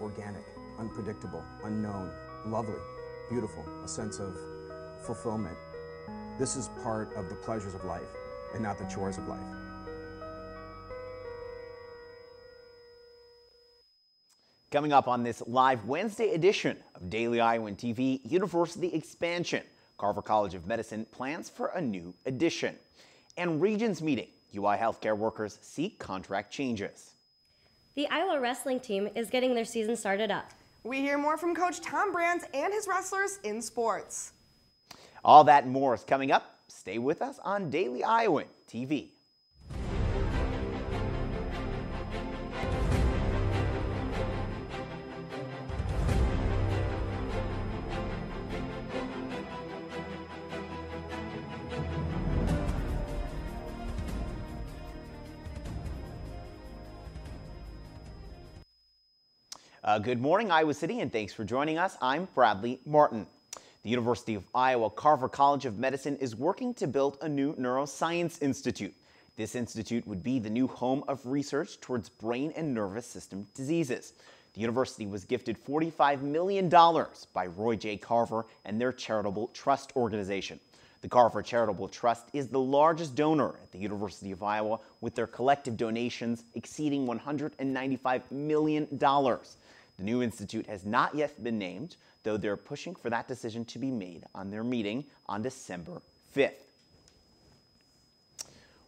organic, unpredictable, unknown, lovely, beautiful, a sense of fulfillment. This is part of the pleasures of life and not the chores of life. Coming up on this live Wednesday edition of Daily Iowan TV, University Expansion. Carver College of Medicine plans for a new edition. And Regents meeting, UI healthcare workers seek contract changes. The Iowa wrestling team is getting their season started up. We hear more from Coach Tom Brands and his wrestlers in sports. All that and more is coming up. Stay with us on Daily Iowan TV. Good morning, Iowa City, and thanks for joining us. I'm Bradley Martin. The University of Iowa Carver College of Medicine is working to build a new neuroscience institute. This institute would be the new home of research towards brain and nervous system diseases. The university was gifted $45 million by Roy J. Carver and their charitable trust organization. The Carver Charitable Trust is the largest donor at the University of Iowa, with their collective donations exceeding $195 million. The new institute has not yet been named, though they're pushing for that decision to be made on their meeting on December 5th.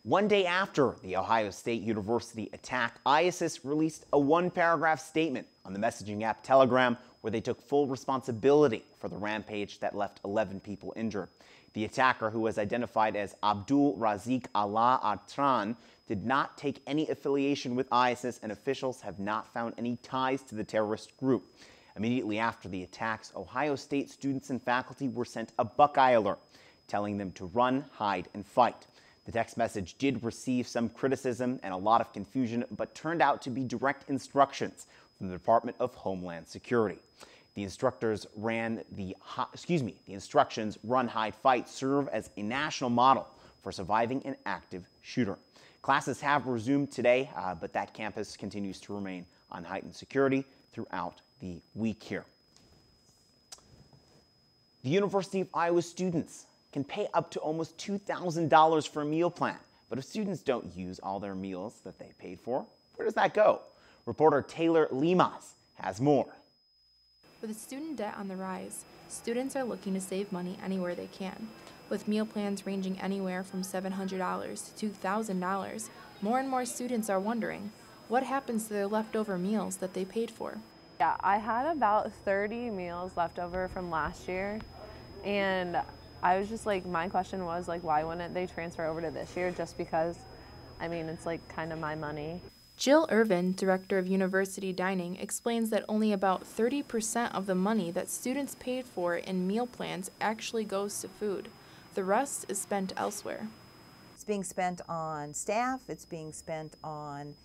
One day after the Ohio State University attack, ISIS released a one-paragraph statement on the messaging app Telegram, where they took full responsibility for the rampage that left 11 people injured. The attacker, who was identified as Abdul Razik Allah Atran, did not take any affiliation with ISIS, and officials have not found any ties to the terrorist group. Immediately after the attacks, Ohio State students and faculty were sent a Buckeye alert, telling them to run, hide, and fight. The text message did receive some criticism and a lot of confusion, but turned out to be direct instructions from the Department of Homeland Security. The instructions run, hide, fight serve as a national model for surviving an active shooter. Classes have resumed today, but that campus continues to remain on heightened security throughout the week here. The University of Iowa students can pay up to almost $2,000 for a meal plan. But if students don't use all their meals that they paid for, where does that go? Reporter Taylor Limas has more. With student debt on the rise, students are looking to save money anywhere they can. With meal plans ranging anywhere from $700 to $2,000, more and more students are wondering, what happens to their leftover meals that they paid for? Yeah, I had about 30 meals left over from last year, and I was just like, my question was like, why wouldn't they transfer over to this year? Just because, I mean, it's like kind of my money. Jill Irvin, director of university dining, explains that only about 30% of the money that students paid for in meal plans actually goes to food. The rest is spent elsewhere. It's being spent on staff, it's being spent on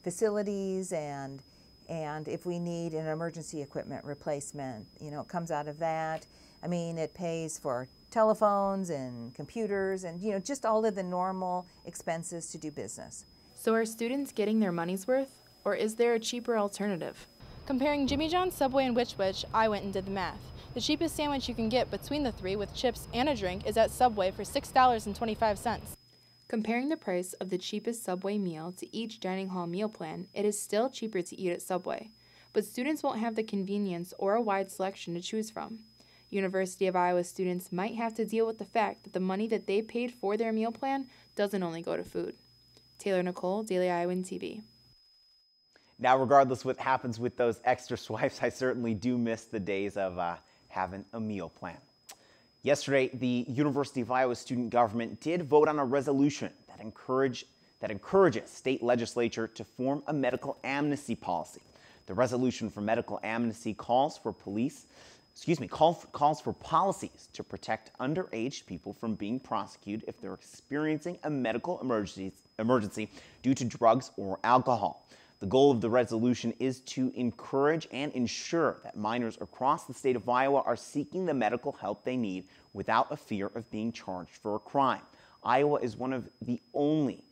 facilities, and if we need an emergency equipment replacement, you know, it comes out of that. I mean, it pays for telephones and computers and, you know, just all of the normal expenses to do business. So are students getting their money's worth, or is there a cheaper alternative? Comparing Jimmy John's, Subway, and Which Wich, I went and did the math. The cheapest sandwich you can get between the three with chips and a drink is at Subway for $6.25. Comparing the price of the cheapest Subway meal to each dining hall meal plan, it is still cheaper to eat at Subway. But students won't have the convenience or a wide selection to choose from. University of Iowa students might have to deal with the fact that the money that they paid for their meal plan doesn't only go to food. Taylor Nicole, Daily Iowan TV. Now, regardless what happens with those extra swipes, I certainly do miss the days of having a meal plan. Yesterday, the University of Iowa student government did vote on a resolution that encourages state legislature to form a medical amnesty policy. The resolution for medical amnesty calls for policies to protect underage people from being prosecuted if they're experiencing a medical emergency due to drugs or alcohol. The goal of the resolution is to encourage and ensure that minors across the state of Iowa are seeking the medical help they need without a fear of being charged for a crime. Iowa is one of the only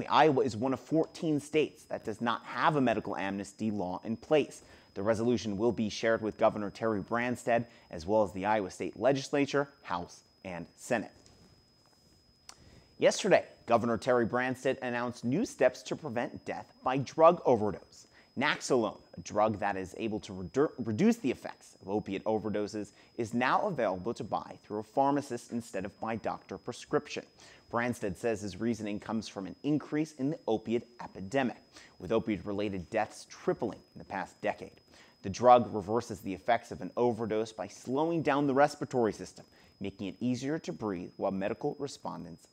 Iowa is one of 14 states that does not have a medical amnesty law in place. The resolution will be shared with Governor Terry Branstad, as well as the Iowa State Legislature, House, and Senate. Yesterday, Governor Terry Branstad announced new steps to prevent death by drug overdose. Naxolone, a drug that is able to reduce the effects of opiate overdoses, is now available to buy through a pharmacist instead of by doctor prescription. Branstad says his reasoning comes from an increase in the opiate epidemic, with opiate-related deaths tripling in the past decade. The drug reverses the effects of an overdose by slowing down the respiratory system, making it easier to breathe while medical respondents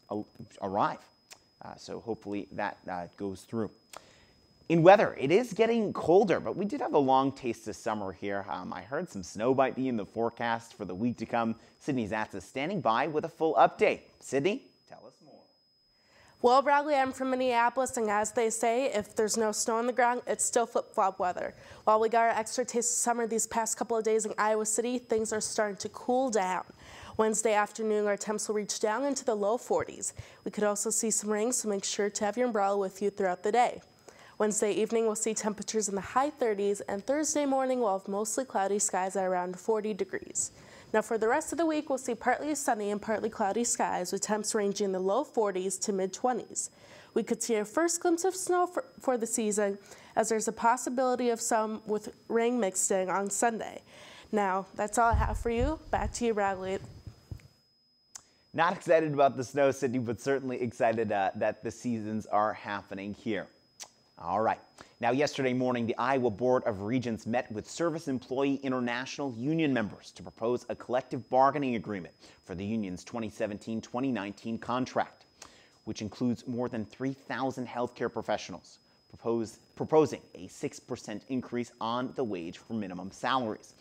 arrive. So hopefully that goes through. In weather, it is getting colder, but we did have a long taste of summer here. I heard some snow might be in the forecast for the week to come. Sydney Zatz is standing by with a full update. Sydney, tell us more. Well, Bradley, I'm from Minneapolis, and as they say, if there's no snow on the ground, it's still flip-flop weather. While we got our extra taste of summer these past couple of days in Iowa City, things are starting to cool down. Wednesday afternoon, our temps will reach down into the low 40s. We could also see some rain, so make sure to have your umbrella with you throughout the day. Wednesday evening, we'll see temperatures in the high 30s, and Thursday morning, we'll have mostly cloudy skies at around 40 degrees. Now for the rest of the week, we'll see partly sunny and partly cloudy skies with temps ranging in the low 40s to mid-20s. We could see our first glimpse of snow for the season, as there's a possibility of some with rain mixed in on Sunday. Now, that's all I have for you. Back to you, Bradley. Not excited about the snow, Sydney, but certainly excited that the seasons are happening here. All right. Now, yesterday morning, the Iowa Board of Regents met with Service Employee International union members to propose a collective bargaining agreement for the union's 2017-2019 contract, which includes more than 3,000 healthcare professionals, proposing a 6% increase on the wage for minimum salaries.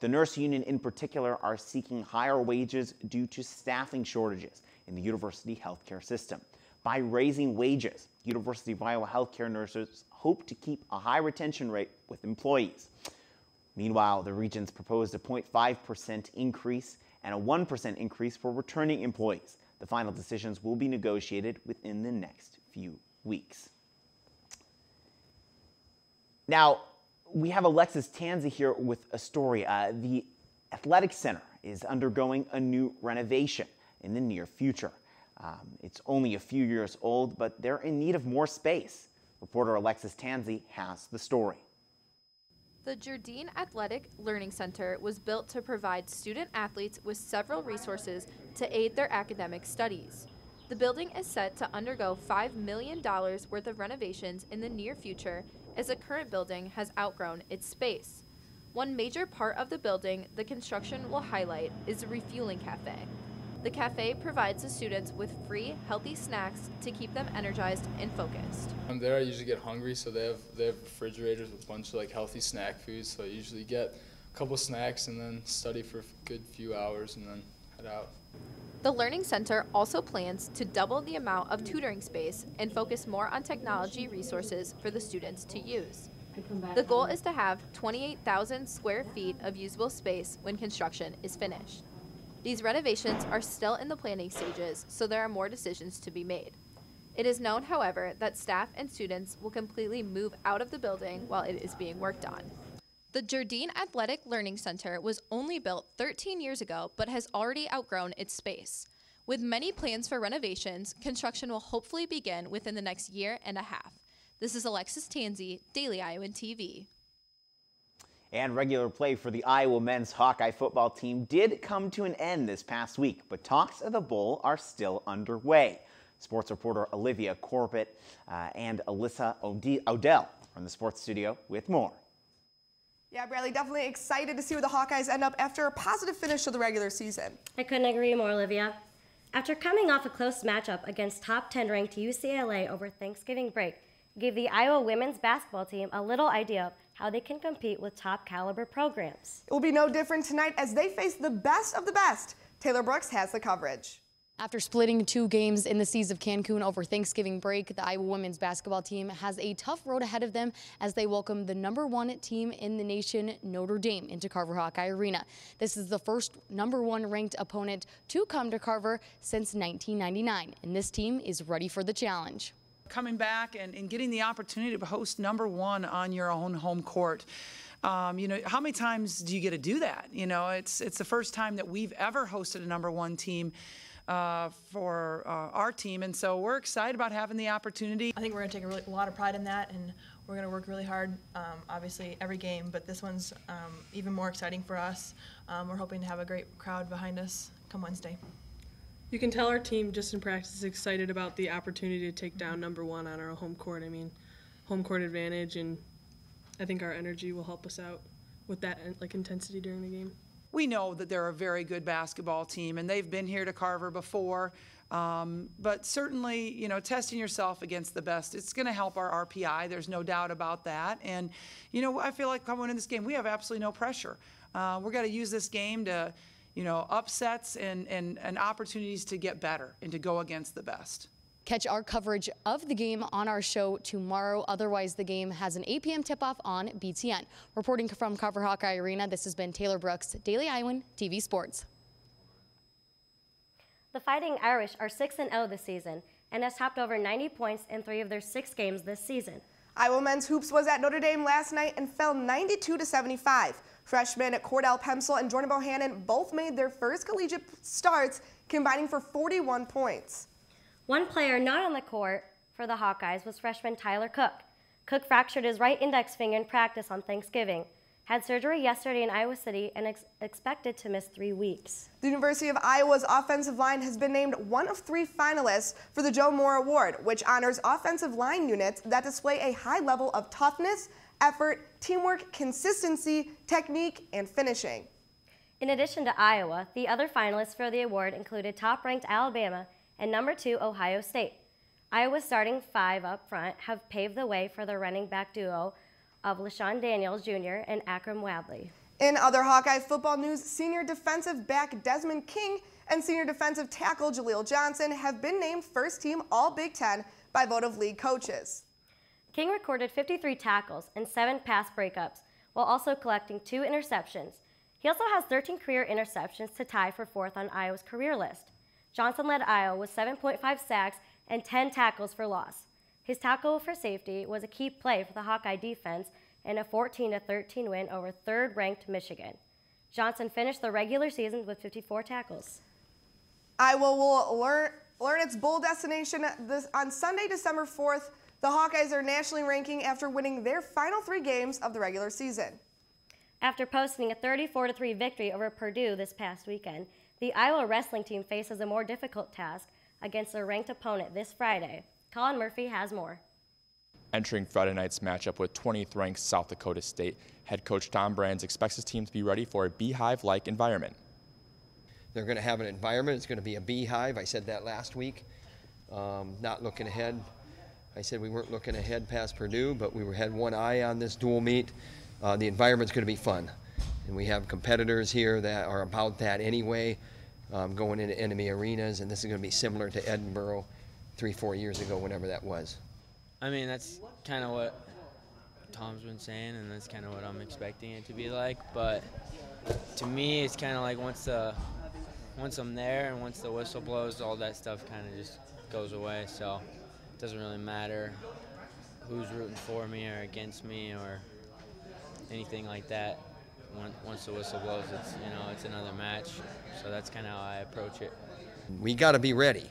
The nurse union in particular are seeking higher wages due to staffing shortages in the university healthcare system. By raising wages, University of Iowa healthcare nurses hope to keep a high retention rate with employees. Meanwhile, the Regents proposed a 0.5% increase and a 1% increase for returning employees. The final decisions will be negotiated within the next few weeks. Now, we have Alexis Tanzi here with a story. The Athletic Center is undergoing a new renovation in the near future. It's only a few years old, but they're in need of more space. Reporter Alexis Tanzi has the story. The Jardine Athletic Learning Center was built to provide student athletes with several resources to aid their academic studies. The building is set to undergo $5 million worth of renovations in the near future, as the current building has outgrown its space. One major part of the building the construction will highlight is the refueling cafe. The cafe provides the students with free, healthy snacks to keep them energized and focused. I'm there, I usually get hungry, so they have refrigerators with a bunch of healthy snack foods. So I usually get a couple snacks and then study for a good few hours and then head out. The Learning Center also plans to double the amount of tutoring space and focus more on technology resources for the students to use. The goal is to have 28,000 square feet of usable space when construction is finished. These renovations are still in the planning stages, so there are more decisions to be made. It is known, however, that staff and students will completely move out of the building while it is being worked on. The Jardine Athletic Learning Center was only built 13 years ago, but has already outgrown its space. With many plans for renovations, construction will hopefully begin within the next year and a half. This is Alexis Tanzi, Daily Iowan TV. And regular play for the Iowa men's Hawkeye football team did come to an end this past week, but talks of the bowl are still underway. Sports reporter Olivia Corbett and Alyssa Odell from the sports studio with more. Yeah, Bradley, definitely excited to see where the Hawkeyes end up after a positive finish to the regular season. I couldn't agree more, Olivia. After coming off a close matchup against top 10 ranked UCLA over Thanksgiving break, gave the Iowa women's basketball team a little idea of how they can compete with top caliber programs. It will be no different tonight as they face the best of the best. Taylor Brooks has the coverage. After splitting 2 games in the Seas of Cancun over Thanksgiving break, the Iowa women's basketball team has a tough road ahead of them as they welcome the #1 team in the nation, Notre Dame, into Carver Hawkeye Arena. This is the first #1 ranked opponent to come to Carver since 1999, and this team is ready for the challenge. Coming back and getting the opportunity to host #1 on your own home court. You know, how many times do you get to do that? You know, it's the first time that we've ever hosted a #1 team for our team, and so we're excited about having the opportunity. I think we're going to take a lot of pride in that, and we're going to work really hard, obviously every game, but this one's even more exciting for us. We're hoping to have a great crowd behind us come Wednesday. You can tell our team just in practice is excited about the opportunity to take down #1 on our home court. I mean, home court advantage, and I think our energy will help us out with that intensity during the game. We know that they're a very good basketball team, and they've been here to Carver before. But certainly, you know, testing yourself against the best, it's going to help our RPI. There's no doubt about that. And, you know, I feel like coming in this game, we have absolutely no pressure. We're going to use this game to, you know, upsets and opportunities to get better and to go against the best. Catch our coverage of the game on our show tomorrow. Otherwise, the game has an 8 p.m. tip-off on BTN. Reporting from Carver Hawkeye Arena, this has been Taylor Brooks, Daily Iowan TV Sports. The Fighting Irish are 6-0 this season and has topped over 90 points in 3 of their 6 games this season. Iowa men's hoops was at Notre Dame last night and fell 92-75. Freshmen Cordell Pemsel and Jordan Bohannon both made their first collegiate starts, combining for 41 points. One player not on the court for the Hawkeyes was freshman Tyler Cook. Cook fractured his right index finger in practice on Thanksgiving, had surgery yesterday in Iowa City, and expected to miss 3 weeks. The University of Iowa's offensive line has been named one of 3 finalists for the Joe Moore Award, which honors offensive line units that display a high level of toughness, effort, teamwork, consistency, technique, and finishing. In addition to Iowa, the other finalists for the award included top-ranked Alabama and #2 Ohio State. Iowa's starting 5 up front have paved the way for the running back duo of LaShawn Daniels Jr. and Akram Wadley. In other Hawkeye football news, senior defensive back Desmond King and senior defensive tackle Jaleel Johnson have been named first-team All-Big Ten by vote of league coaches. King recorded 53 tackles and 7 pass breakups, while also collecting 2 interceptions. He also has 13 career interceptions to tie for 4th on Iowa's career list. Johnson led Iowa with 7.5 sacks and 10 tackles for loss. His tackle for safety was a key play for the Hawkeye defense in a 14-13 win over 3rd-ranked Michigan. Johnson finished the regular season with 54 tackles. Iowa will learn its bowl destination on Sunday, December 4th. The Hawkeyes are nationally ranking after winning their final 3 games of the regular season. After posting a 34-3 victory over Purdue this past weekend, the Iowa wrestling team faces a more difficult task against their ranked opponent this Friday. Colin Murphy has more. Entering Friday night's matchup with 20th ranked South Dakota State, head coach Tom Brands expects his team to be ready for a beehive-like environment. They're going to have an environment. It's going to be a beehive. I said that last week. Not looking ahead. I said we weren't looking ahead past Purdue, but we had one eye on this dual meet. The environment's going to be fun. And we have competitors here that are about that anyway, going into enemy arenas, and this is going to be similar to Edinburgh 3-4 years ago, whenever that was. I mean, that's kind of what Tom's been saying, and that's kind of what I'm expecting it to be like. But to me, it's kind of like once I'm there and once the whistle blows, all that stuff kind of just goes away. So it doesn't really matter who's rooting for me or against me or anything like that. Once the whistle blows, it's another match. So that's kind of how I approach it. We got to be ready.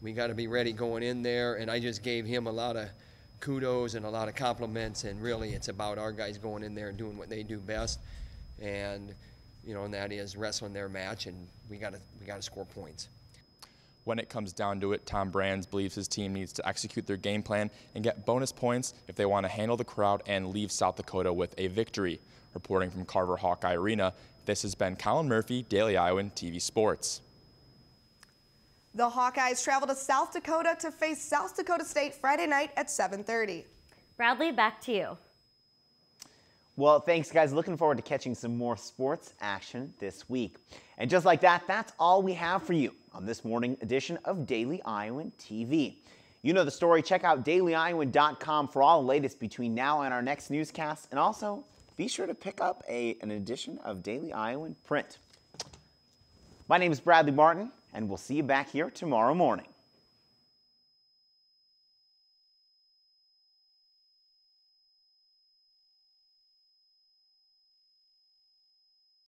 We got to be ready going in there, and I just gave him a lot of kudos and a lot of compliments, and really it's about our guys going in there and doing what they do best, and and that is wrestling their match, and we got to score points. When it comes down to it, Tom Brands believes his team needs to execute their game plan and get bonus points if they want to handle the crowd and leave South Dakota with a victory. Reporting from Carver Hawkeye Arena, this has been Colin Murphy, Daily Iowan TV Sports. The Hawkeyes travel to South Dakota to face South Dakota State Friday night at 7:30. Bradley, back to you. Well, thanks, guys. Looking forward to catching some more sports action this week. And just like that, that's all we have for you. on this morning edition of Daily Iowan TV. You know the story. Check out dailyiowan.com for all the latest between now and our next newscast. And also, be sure to pick up an edition of Daily Iowan print. My name is Bradley Martin, and we'll see you back here tomorrow morning.